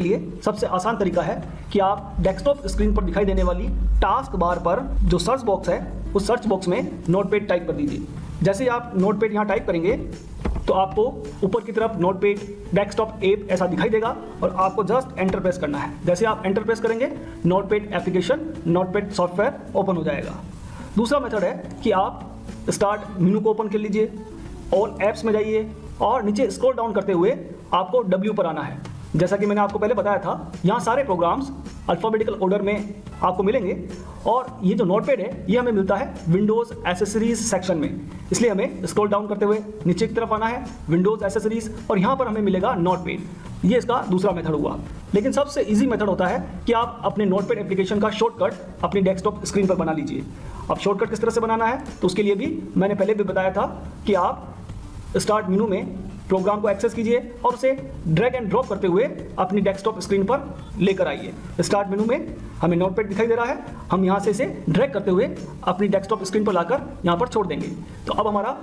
लिए सबसे आसान तरीका है कि आप डेस्कटॉप स्क्रीन पर दिखाई देने वाली टास्क बार पर जो सर्च बॉक्स है उस सर्च बॉक्स में नोटपैड टाइप कर दीजिए। जैसे ही आप नोटपैड यहाँ टाइप करेंगे तो आपको ऊपर की तरफ नोटपैड डेस्कटॉप ऐप ऐसा दिखाई देगा और आपको जस्ट एंटर प्रेस करना है। जैसे आप एंटर प्रेस करेंगे notepad application, notepad software open हो जाएगा। दूसरा मेथड है कि आप स्टार्ट मेनू को ओपन कर लीजिए, ऑल ऐप्स में जाइए और नीचे स्क्रॉल डाउन करते हुए आपको W पर आना है। जैसा कि मैंने आपको पहले बताया था, यहाँ सारे प्रोग्राम्स अल्फ़ाबेटिकल ऑर्डर में आपको मिलेंगे और ये जो नोटपैड है ये हमें मिलता है विंडोज़ एसेसरीज सेक्शन में, इसलिए हमें स्क्रॉल डाउन करते हुए नीचे की तरफ आना है, विंडोज़ एसेसरीज, और यहाँ पर हमें मिलेगा नोटपैड। ये इसका दूसरा मेथड हुआ। लेकिन सबसे ईजी मेथड होता है कि आप अपने नोटपैड एप्लीकेशन का शॉर्टकट अपनी डेस्कटॉप स्क्रीन पर बना लीजिए। अब शॉर्टकट किस तरह से बनाना है तो उसके लिए भी मैंने पहले भी बताया था कि आप स्टार्ट मेनू में प्रोग्राम को एक्सेस कीजिए और उसे ड्रैग एंड ड्रॉप करते हुए अपनी डेस्कटॉप स्क्रीन पर लेकर आइए। स्टार्ट मेनू में हमें नोटपैड दिखाई दे रहा है, हम यहाँ से इसे ड्रैग करते हुए अपनी डेस्कटॉप स्क्रीन पर लाकर यहाँ पर छोड़ देंगे। तो अब हमारा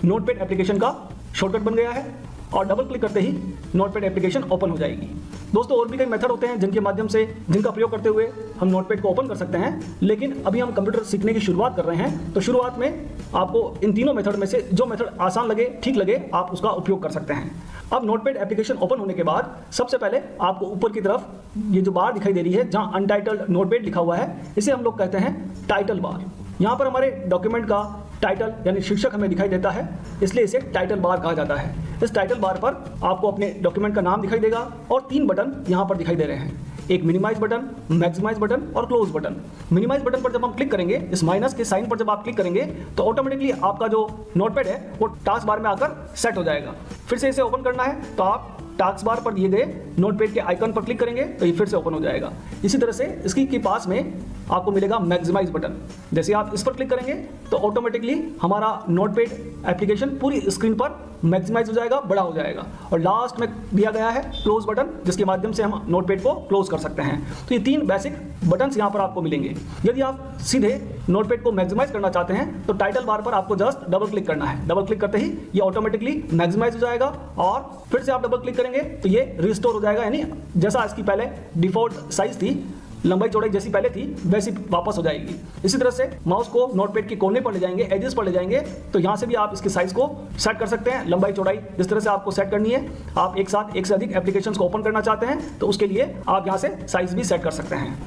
नोटपैड एप्लीकेशन का शॉर्टकट बन गया है और डबल क्लिक करते ही नोटपैड एप्लीकेशन ओपन हो जाएगी। दोस्तों और भी कई मेथड होते हैं जिनका प्रयोग करते हुए हम नोटपैड को ओपन कर सकते हैं, लेकिन अभी हम कंप्यूटर सीखने की शुरुआत कर रहे हैं तो शुरुआत में आपको इन तीनों मेथड में से जो मेथड आसान लगे, ठीक लगे, आप उसका उपयोग कर सकते हैं। अब नोटपैड एप्लीकेशन ओपन होने के बाद सबसे पहले आपको ऊपर की तरफ ये जो बार दिखाई दे रही है जहाँ अनटाइटल्ड नोटपैड लिखा हुआ है, इसे हम लोग कहते हैं टाइटल बार। यहाँ पर हमारे डॉक्यूमेंट का टाइटल यानी शीर्षक हमें दिखाई देता है, इसलिए इसे टाइटल बार कहा जाता है। इस टाइटल बार पर आपको अपने डॉक्यूमेंट का नाम दिखाई देगा और 3 बटन यहाँ पर दिखाई दे रहे हैं, एक मिनिमाइज बटन, मैक्सिमाइज बटन और क्लोज बटन। मिनिमाइज बटन पर जब हम क्लिक करेंगे, इस माइनस के साइन पर जब आप क्लिक करेंगे तो ऑटोमेटिकली आपका जो नोटपैड है वो टास्क बार में आकर सेट हो जाएगा। फिर से इसे ओपन करना है तो आप टास्क बार पर दिए गए नोटपैड के आइकन पर क्लिक करेंगे तो ये फिर से ओपन हो जाएगा। इसी तरह से इसकी के पास में आपको मिलेगा मैक्सिमाइज बटन। जैसे आप इस पर क्लिक करेंगे तो ऑटोमेटिकली हमारा नोटपैड एप्लीकेशन पूरी स्क्रीन पर मैक्सिमाइज हो जाएगा, बड़ा हो जाएगा। और लास्ट में दिया गया है क्लोज बटन, जिसके माध्यम से हम नोटपैड को क्लोज कर सकते हैं। तो ये 3 बेसिक बटन्स यहाँ पर आपको मिलेंगे। यदि आप सीधे नोटपैड को मैक्सिमाइज करना चाहते हैं तो टाइटल बार पर आपको जस्ट डबल क्लिक करना है। डबल क्लिक करते ही ये ऑटोमेटिकली मैक्सिमाइज हो जाएगा और फिर से आप डबल क्लिक करेंगे तो ये रिस्टोर हो जाएगा, यानी जैसा इसकी पहले डिफॉल्ट साइज थी, लंबाई चौड़ाई जैसी पहले थी वैसी वापस हो जाएगी। इसी तरह से माउस को नोटपैड के कोने पर ले जाएंगे, एजेस पर ले जाएंगे, तो यहाँ से भी आप इसकी साइज को सेट कर सकते हैं। लंबाई चौड़ाई जिस तरह से आपको सेट करनी है, आप एक साथ एक से अधिक एप्लीकेशंस को ओपन करना चाहते हैं तो उसके लिए आप यहाँ से साइज भी सेट कर सकते हैं।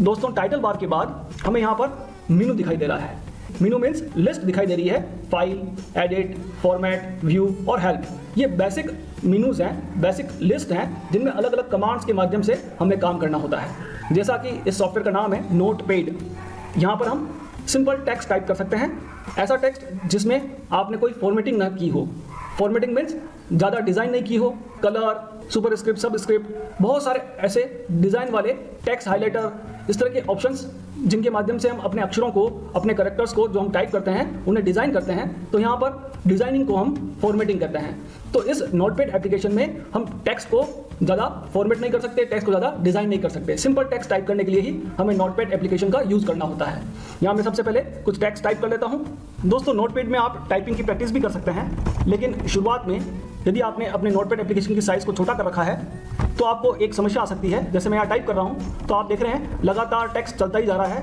दोस्तों टाइटल बार के बाद हमें यहाँ पर मेनू दिखाई दे रहा है। मेनू मीन्स लिस्ट दिखाई दे रही है, फाइल, एडिट, फॉर्मेट, व्यू और हेल्प। ये बेसिक मेनूज हैं, बेसिक लिस्ट हैं जिनमें अलग अलग कमांड्स के माध्यम से हमें काम करना होता है। जैसा कि इस सॉफ्टवेयर का नाम है नोटपैड, यहाँ पर हम सिंपल टेक्स्ट टाइप कर सकते हैं, ऐसा टेक्स्ट जिसमें आपने कोई फॉर्मेटिंग ना की हो। फॉर्मेटिंग मीन्स ज़्यादा डिज़ाइन नहीं की हो, कलर, सुपरस्क्रिप्ट, सबस्क्रिप्ट, बहुत सारे ऐसे डिज़ाइन वाले टेक्स्ट, हाइलाइटर, इस तरह के ऑप्शंस जिनके माध्यम से हम अपने अक्षरों को, अपने कैरेक्टर्स को जो हम टाइप करते हैं उन्हें डिज़ाइन करते हैं, तो यहाँ पर डिज़ाइनिंग को हम फॉर्मेटिंग करते हैं। तो इस नोटपैड एप्लीकेशन में हम टेक्स्ट को ज़्यादा फॉर्मेट नहीं कर सकते, टेक्स्ट को ज़्यादा डिज़ाइन नहीं कर सकते। सिंपल टेक्स्ट टाइप करने के लिए ही हमें नोटपैड एप्लीकेशन का यूज़ करना होता है। यहाँ मैं सबसे पहले कुछ टेक्स्ट टाइप कर लेता हूँ। दोस्तों नोटपैड में आप टाइपिंग की प्रैक्टिस भी कर सकते हैं, लेकिन शुरुआत में यदि आपने अपने नोटपैड एप्लीकेशन की साइज़ को छोटा कर रखा है तो आपको एक समस्या आ सकती है। जैसे मैं यहाँ टाइप कर रहा हूँ तो आप देख रहे हैं लगातार टेक्स्ट चलता ही जा रहा है,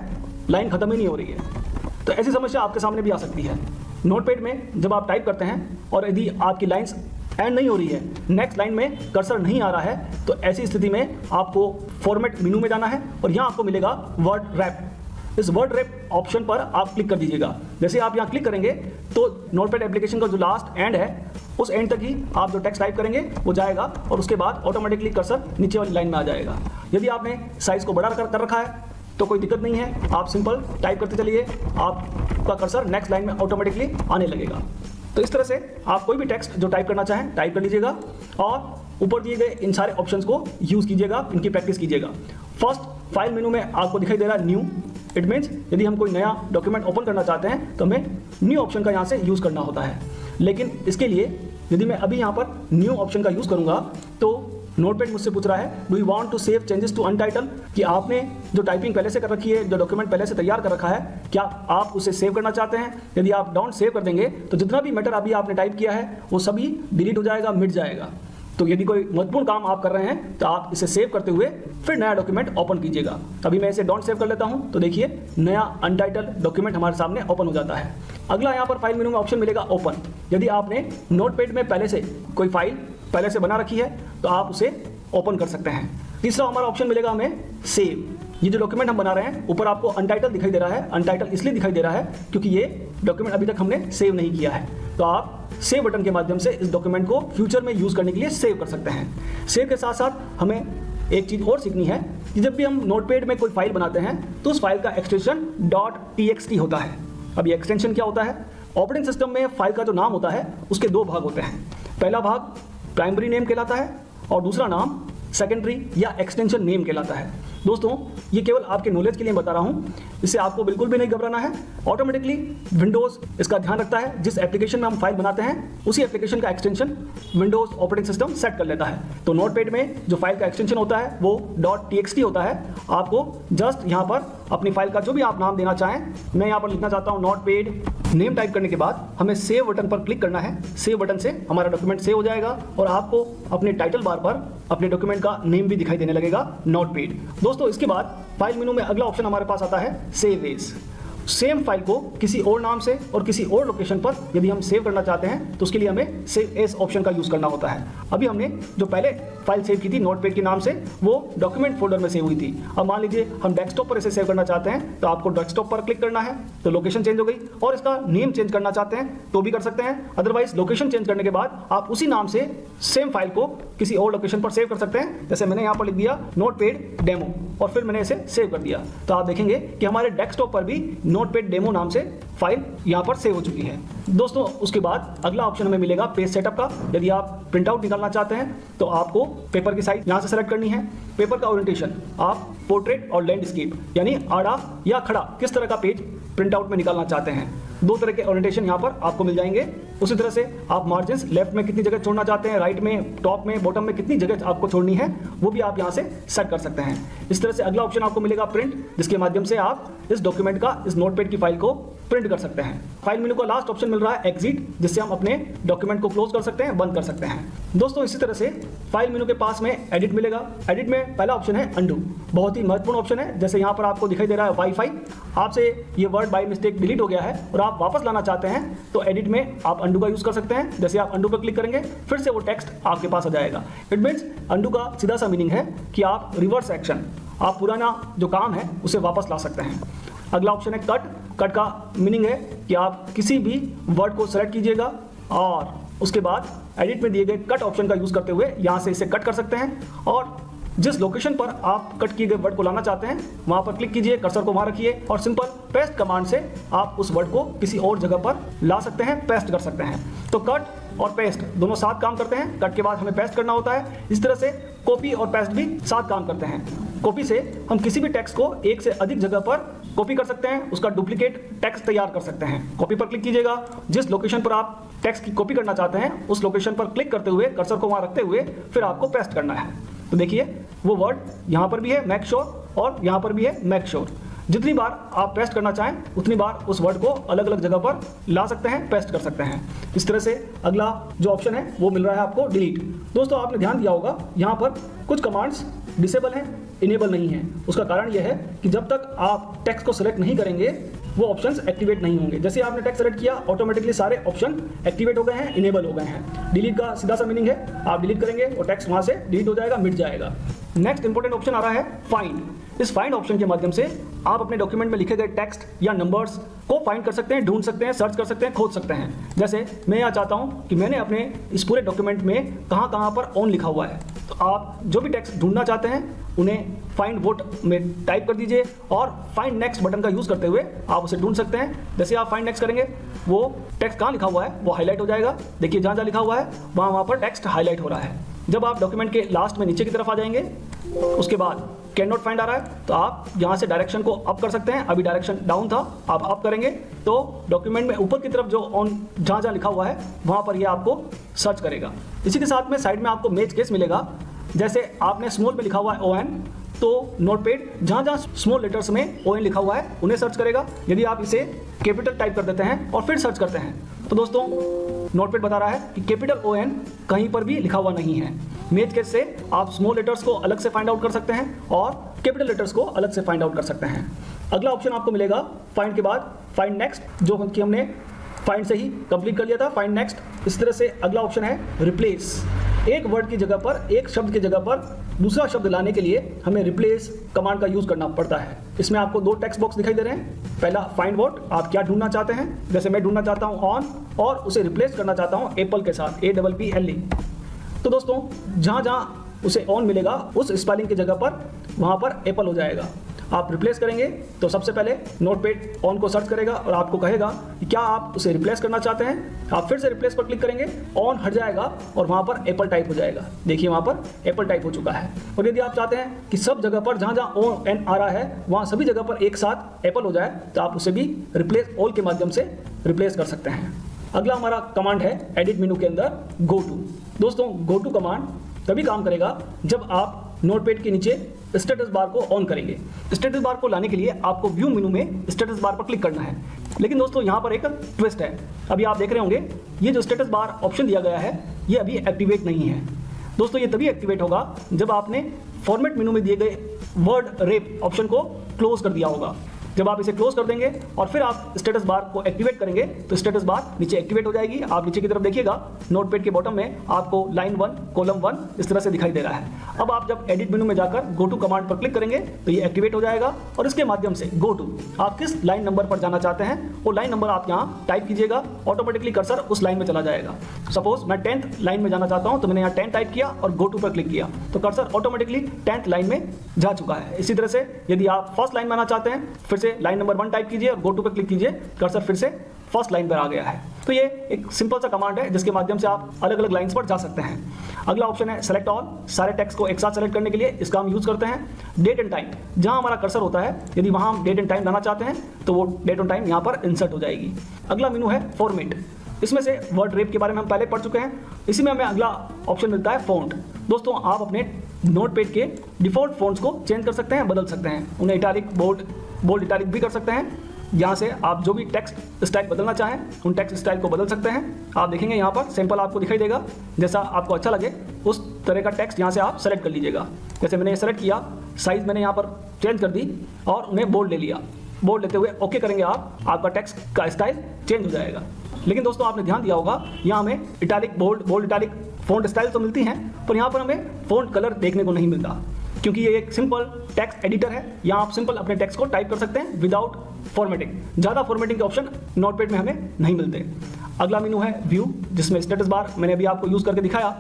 लाइन खत्म ही नहीं हो रही है। तो ऐसी समस्या आपके सामने भी आ सकती है। नोटपैड में जब आप टाइप करते हैं और यदि आपकी लाइन्स एंड नहीं हो रही है, नेक्स्ट लाइन में कर्सर नहीं आ रहा है, तो ऐसी स्थिति में आपको फॉर्मेट मेनू में जाना है और यहाँ आपको मिलेगा वर्ड रैप। इस वर्ड रैप ऑप्शन पर आप क्लिक कर दीजिएगा। जैसे आप यहाँ क्लिक करेंगे तो नोटपैड एप्लीकेशन का जो लास्ट एंड है उस एंड तक ही आप जो टेक्स्ट टाइप करेंगे वो जाएगा और उसके बाद ऑटोमेटिकली कर्सर नीचे वाली लाइन में आ जाएगा। यदि आपने साइज़ को बड़ा कर रखा है तो कोई दिक्कत नहीं है, आप सिंपल टाइप करते चलिए, आपका कर्सर नेक्स्ट लाइन में ऑटोमेटिकली आने लगेगा। तो इस तरह से आप कोई भी टेक्स्ट जो टाइप करना चाहें टाइप कर लीजिएगा और ऊपर दिए गए इन सारे ऑप्शंस को यूज़ कीजिएगा, इनकी प्रैक्टिस कीजिएगा। फर्स्ट फाइल मेनू में आपको दिखाई दे रहा है न्यू। इट मीन्स यदि हम कोई नया डॉक्यूमेंट ओपन करना चाहते हैं तो हमें न्यू ऑप्शन का यहाँ से यूज़ करना होता है। लेकिन इसके लिए यदि मैं अभी यहाँ पर न्यू ऑप्शन का यूज़ करूँगा तो नोटपैड मुझसे पूछ रहा है do you want to save changes to untitled, कि आपने जो टाइपिंग पहले से कर रखी है, जो डॉक्यूमेंट पहले से तैयार कर रखा है, क्या आप उसे सेव करना चाहते हैं। यदि आप डोंट सेव कर देंगे तो जितना भी मैटर अभी आपने टाइप किया है वो सभी डिलीट हो जाएगा, मिट जाएगा। तो यदि कोई महत्वपूर्ण काम आप कर रहे हैं तो आप इसे सेव करते हुए फिर नया डॉक्यूमेंट ओपन कीजिएगा। अभी मैं इसे डोंट सेव कर लेता हूँ, तो देखिए नया अनटाइटल्ड डॉक्यूमेंट हमारे सामने ओपन हो जाता है। अगला यहाँ पर फाइल मेनू में ऑप्शन मिलेगा ओपन। यदि आपने नोटपैड में पहले से कोई फाइल पहले से बना रखी है तो आप उसे ओपन कर सकते हैं। तीसरा हमारा ऑप्शन मिलेगा हमें सेव। ये जो डॉक्यूमेंट हम बना रहे हैं ऊपर आपको अनटाइटल दिखाई दे रहा है। अनटाइटल इसलिए दिखाई दे रहा है क्योंकि ये डॉक्यूमेंट अभी तक हमने सेव नहीं किया है। तो आप सेव बटन के माध्यम से इस डॉक्यूमेंट को फ्यूचर में यूज करने के लिए सेव कर सकते हैं। सेव के साथ साथ हमें एक चीज़ और सीखनी है कि जब भी हम नोटपैड में कोई फाइल बनाते हैं तो उस फाइल का एक्सटेंशन .txt होता है। अब ये एक्सटेंशन क्या होता है? ऑपरेटिंग सिस्टम में फाइल का जो नाम होता है उसके दो भाग होते हैं। पहला भाग प्राइमरी नेम कहलाता है और दूसरा नाम सेकेंडरी या एक्सटेंशन नेम कहलाता है। दोस्तों ये केवल आपके नॉलेज के लिए बता रहा हूँ, इससे आपको बिल्कुल भी नहीं घबराना है। ऑटोमेटिकली विंडोज़ इसका ध्यान रखता है। जिस एप्लीकेशन में हम फाइल बनाते हैं उसी एप्लीकेशन का extension Windows operating system set कर लेता है। तो नोटपैड में जो फाइल का एक्सटेंशन होता है वो .txt होता है। आपको जस्ट यहाँ पर अपनी फाइल का जो भी आप नाम देना चाहें, मैं यहाँ पर लिखना चाहता हूँ नोटपैड। नेम टाइप करने के बाद हमें सेव बटन पर क्लिक करना है। सेव बटन से हमारा डॉक्यूमेंट सेव हो जाएगा और आपको अपने टाइटल बार पर अपने डॉक्यूमेंट का नेम भी दिखाई देने लगेगा नोटपैड। दोस्तों इसके बाद फाइल मेनू में अगला ऑप्शन हमारे पास आता है सेव एज। सेम फाइल को किसी और नाम से और किसी और लोकेशन पर यदि हम सेव करना चाहते हैं तो उसके लिए हमें सेव एज ऑप्शन का यूज़ करना होता है। अभी हमने जो पहले फाइल सेव की थी नोटपैड के नाम से वो डॉक्यूमेंट फोल्डर में सेव हुई थी। अब मान लीजिए हम डेस्कटॉप पर इसे सेव करना चाहते हैं तो आपको डेस्कटॉप पर क्लिक करना है तो लोकेशन चेंज हो गई, और इसका नेम चेंज करना चाहते हैं तो भी कर सकते हैं। अदरवाइज लोकेशन चेंज करने के बाद आप उसी नाम से सेम फाइल को किसी और लोकेशन पर सेव कर सकते हैं। जैसे मैंने यहाँ पर लिख दिया नोटपैड डेमो और फिर मैंने इसे सेव कर दिया, तो आप देखेंगे कि हमारे डेस्कटॉप पर भी नोटपैड डेमो नाम से फाइल यहाँ पर सेव हो चुकी है। दोस्तों उसके बाद अगला ऑप्शन हमें मिलेगा पेज सेटअप का। यदि आप प्रिंट आउट निकालना चाहते हैं तो आपको पेपर की साइज यहाँ से सेलेक्ट करनी है। पेपर का ओरिएंटेशन आप पोर्ट्रेट और लैंडस्केप यानी आड़ा या खड़ा किस तरह का पेज प्रिंट आउट में निकालना चाहते हैं, दो तरह के ओरिएंटेशन यहाँ पर आपको मिल जाएंगे। उसी तरह से आप मार्जिन्स लेफ्ट में कितनी जगह छोड़ना चाहते हैं, राइट में, टॉप में, बॉटम में कितनी जगह आपको छोड़नी है वो भी आप यहाँ से सेट कर सकते हैं। इस तरह से अगला ऑप्शन आपको मिलेगा प्रिंट, जिसके माध्यम से आप इस डॉक्यूमेंट का इस नोटपैड की फाइल को प्रिंट कर सकते हैं। फाइल मेनू का लास्ट ऑप्शन मिल रहा है एग्जिट, जिससे हम अपने डॉक्यूमेंट को क्लोज कर सकते हैं, बंद कर सकते हैं। दोस्तों इसी तरह से फाइल मेनू के पास में एडिट मिलेगा। एडिट में पहला ऑप्शन है अंडू, बहुत ही महत्वपूर्ण ऑप्शन है। जैसे यहाँ पर आपको दिखाई दे रहा है वाईफाई, आपसे ये वर्ड बाय मिस्टेक डिलीट हो गया है और आप वापस लाना चाहते हैं तो एडिट में आप अंडू का यूज कर सकते हैं। जैसे आप अंडू पर क्लिक करेंगे फिर से वो टेक्स्ट आपके पास आ जाएगा। इट मीन्स अंडू का सीधा सा मीनिंग है कि आप रिवर्स एक्शन, आप पुराना जो काम है उसे वापस ला सकते हैं। अगला ऑप्शन है कट। कट का मीनिंग है कि आप किसी भी वर्ड को सेलेक्ट कीजिएगा और उसके बाद एडिट में दिए गए कट ऑप्शन का यूज करते हुए यहाँ से इसे कट कर सकते हैं, और जिस लोकेशन पर आप कट किए गए वर्ड को लाना चाहते हैं वहाँ पर क्लिक कीजिए, कर्सर को वहाँ रखिए और सिंपल पेस्ट कमांड से आप उस वर्ड को किसी और जगह पर ला सकते हैं, पेस्ट कर सकते हैं। तो कट और पेस्ट दोनों साथ काम करते हैं। कट के बाद हमें पेस्ट करना होता है। इस तरह से कॉपी और पेस्ट भी साथ काम करते हैं। कॉपी से हम किसी भी टेक्स्ट को एक से अधिक जगह पर कॉपी कर सकते हैं, उसका डुप्लीकेट टेक्स्ट तैयार कर सकते हैं। कॉपी पर क्लिक कीजिएगा, जिस लोकेशन पर आप टेक्स्ट की कॉपी करना चाहते हैं उस लोकेशन पर क्लिक करते हुए कर्सर को वहाँ रखते हुए फिर आपको पेस्ट करना है। तो देखिए वो वर्ड यहाँ पर भी है मेक श्योर और यहाँ पर भी है मेक श्योर। जितनी बार आप पेस्ट करना चाहें उतनी बार उस वर्ड को अलग अलग जगह पर ला सकते हैं, पेस्ट कर सकते हैं। इस तरह से अगला जो ऑप्शन है वो मिल रहा है आपको डिलीट। दोस्तों आपने ध्यान दिया होगा यहाँ पर कुछ कमांड्स डिसेबल हैं, इनेबल नहीं है। उसका कारण यह है कि जब तक आप टेक्स्ट को सिलेक्ट नहीं करेंगे वो ऑप्शंस एक्टिवेट नहीं होंगे। जैसे आपने टेक्स्ट सेलेक्ट किया ऑटोमेटिकली सारे ऑप्शन एक्टिवेट हो गए हैं, इनेबल हो गए हैं। डिलीट का सीधा सा मीनिंग है आप डिलीट करेंगे और टेक्स्ट वहाँ से डिलीट हो जाएगा, मिट जाएगा। नेक्स्ट इंपॉर्टेंट ऑप्शन आ रहा है फाइंड। इस फाइंड ऑप्शन के माध्यम से आप अपने डॉक्यूमेंट में लिखे गए टेक्स्ट या नंबर्स को फाइंड कर सकते हैं, ढूंढ सकते हैं, सर्च कर सकते हैं, खोज सकते हैं। जैसे मैं यहाँ चाहता हूँ कि मैंने अपने इस पूरे डॉक्यूमेंट में कहाँ कहाँ पर ऑन लिखा हुआ है, तो आप जो भी टेक्स्ट ढूंढना चाहते हैं उन्हें फाइंड वोट में टाइप कर दीजिए और फाइंड नेक्स्ट बटन का यूज़ करते हुए आप उसे ढूंढ सकते हैं। जैसे आप फाइंड नेक्स्ट करेंगे वो टेक्स्ट कहाँ लिखा हुआ है वो हाईलाइट हो जाएगा। देखिए जहाँ जहाँ लिखा हुआ है वहाँ पर टेक्स्ट हाईलाइट हो रहा है। जब आप डॉक्यूमेंट के लास्ट में नीचे की तरफ आ जाएंगे उसके बाद कैन नॉट फाइंड आ रहा है तो आप यहाँ से डायरेक्शन को अप कर सकते हैं। अभी डायरेक्शन डाउन था, आप अप करेंगे तो डॉक्यूमेंट में ऊपर की तरफ जो ऑन जहाँ जहाँ लिखा हुआ है वहाँ पर ये आपको सर्च करेगा। इसी के साथ में साइड में आपको मैच केस मिलेगा। जैसे आपने स्मॉल में लिखा हुआ है ON तो नोटपैड जहाँ जहाँ स्मॉल लेटर्स में ON लिखा हुआ है उन्हें सर्च करेगा। यदि आप इसे कैपिटल टाइप कर देते हैं और फिर सर्च करते हैं तो दोस्तों नोटपैड बता रहा है कि कैपिटल ON कहीं पर भी लिखा हुआ नहीं है। मेज केस से आप स्मॉल लेटर्स को अलग से फाइंड आउट कर सकते हैं और कैपिटल लेटर्स को अलग से फाइंड आउट कर सकते हैं। अगला ऑप्शन आपको मिलेगा फाइंड के बाद फाइंड नेक्स्ट, जो कि हमने फाइंड से ही कंप्लीट कर लिया था, फाइंड नेक्स्ट। इस तरह से अगला ऑप्शन है रिप्लेस। एक वर्ड की जगह पर, एक शब्द की जगह पर दूसरा शब्द लाने के लिए हमें रिप्लेस कमांड का यूज़ करना पड़ता है। इसमें आपको 2 टेक्स्ट बॉक्स दिखाई दे रहे हैं। पहला फाइंड वर्ड, आप क्या ढूंढना चाहते हैं। जैसे मैं ढूंढना चाहता हूँ ऑन और उसे रिप्लेस करना चाहता हूँ एप्पल के साथ, APPLE। तो दोस्तों जहाँ जहाँ उसे ऑन मिलेगा उस स्पेलिंग की जगह पर वहाँ पर एप्पल हो जाएगा। आप रिप्लेस करेंगे तो सबसे पहले नोटपैड ऑन को सर्च करेगा और आपको कहेगा कि क्या आप उसे रिप्लेस करना चाहते हैं। आप फिर से रिप्लेस पर क्लिक करेंगे, ऑन हट जाएगा और वहाँ पर एप्पल टाइप हो जाएगा। देखिए वहाँ पर एप्पल टाइप हो चुका है। और यदि आप चाहते हैं कि सब जगह पर जहाँ जहाँ ON आ रहा है वहाँ सभी जगह पर एक साथ एप्पल हो जाए तो आप उसे भी रिप्लेस ऑल के माध्यम से रिप्लेस कर सकते हैं। अगला हमारा कमांड है एडिट मेनू के अंदर गो टू। दोस्तों गो टू कमांड तभी काम करेगा जब आप नोटपैड के नीचे स्टेटस बार को ऑन करेंगे। स्टेटस बार को लाने के लिए आपको व्यू मेनू में स्टेटस बार पर क्लिक करना है। लेकिन दोस्तों यहाँ पर एक ट्विस्ट है। अभी आप देख रहे होंगे ये जो स्टेटस बार ऑप्शन दिया गया है ये अभी एक्टिवेट नहीं है। दोस्तों ये तभी एक्टिवेट होगा जब आपने फॉर्मेट मेनू में दिए गए वर्ड रेप ऑप्शन को क्लोज कर दिया होगा। जब आप इसे क्लोज कर देंगे और फिर आप स्टेटस बार को एक्टिवेट करेंगे तो स्टेटस बार नीचे एक्टिवेट हो जाएगी। आप नीचे की तरफ देखिएगा, नोटपैड के बॉटम में आपको लाइन 1 कॉलम 1 इस तरह से दिखाई दे रहा है। अब आप जब एडिट मेनू में जाकर गो टू कमांड पर क्लिक करेंगे तो ये एक्टिवेट हो जाएगा और इसके माध्यम से गो टू आप किस लाइन नंबर पर जाना चाहते हैं वो लाइन नंबर आप यहाँ टाइप कीजिएगा, ऑटोमेटिकली कर्सर उस लाइन में चला जाएगा। सपोज मैं 10th लाइन में जाना चाहता हूँ तो मैंने यहाँ 10 टाइप किया और गो टू पर क्लिक किया तो कर्सर ऑटोमेटिकली 10th लाइन में जा चुका है। इसी तरह से यदि आप फर्स्ट लाइन में आना चाहते हैं फिर से लाइन नंबर 1 टाइप कीजिए और गो टू पर क्लिक कीजिए, कर्सर फिर से फर्स्ट लाइन पर आ गया है। तो ये एक सिंपल सा कमांड है जिसके माध्यम से आप अलग अलग लाइंस पर जा सकते हैं। अगला ऑप्शन है सेलेक्ट ऑल। सारे टेक्स्ट को एक साथ सेलेक्ट करने के लिए इसका हम यूज करते हैं। डेट एंड टाइम, जहां हमारा कर्सर होता है यदि वहां हम डेट एंड टाइम लाना चाहते हैं तो वो डेट एंड टाइम यहां पर इंसर्ट हो जाएगी। अगला मेनू है फॉर्मेट। इसमें से वर्ड रेप के बारे में हम पहले पढ़ चुके हैं। इसी में हमें अगला ऑप्शन मिलता है फॉन्ट। दोस्तों आप अपने नोटपैड के डिफॉल्ट फॉन्ट्स को चेंज कर सकते हैं, बदल सकते हैं। उन्हें इटैलिक, बोल्ड इटैलिक भी कर सकते हैं। यहाँ से आप जो भी टेक्स्ट स्टाइल बदलना चाहें उन टेक्स्ट स्टाइल को बदल सकते हैं। आप देखेंगे यहाँ पर सैंपल आपको दिखाई देगा, जैसा आपको अच्छा लगे उस तरह का टेक्स्ट यहाँ से आप सेलेक्ट कर लीजिएगा। जैसे मैंने ये सेलेक्ट किया, साइज़ मैंने यहाँ पर चेंज कर दी और उन्हें बोल्ड ले लिया। बोल्ड लेते हुए ओके करेंगे आपका टेक्स्ट का स्टाइल चेंज हो जाएगा। लेकिन दोस्तों आपने ध्यान दिया होगा यहाँ हमें italic, bold italic font style तो मिलती हैं पर यहाँ पर हमें फ़ॉन्ट कलर देखने को नहीं मिलता, क्योंकि ये एक सिंपल टेक्स्ट एडिटर है। यहाँ आप सिंपल अपने टेक्स्ट को टाइप कर सकते हैं विदाउट फॉर्मेटिंग। ज़्यादा फॉर्मेटिंग के ऑप्शन नोटपैड में हमें नहीं मिलते। अगला मेनू है व्यू, जिसमें स्टेटस बार मैंने अभी आपको यूज़ करके दिखाया।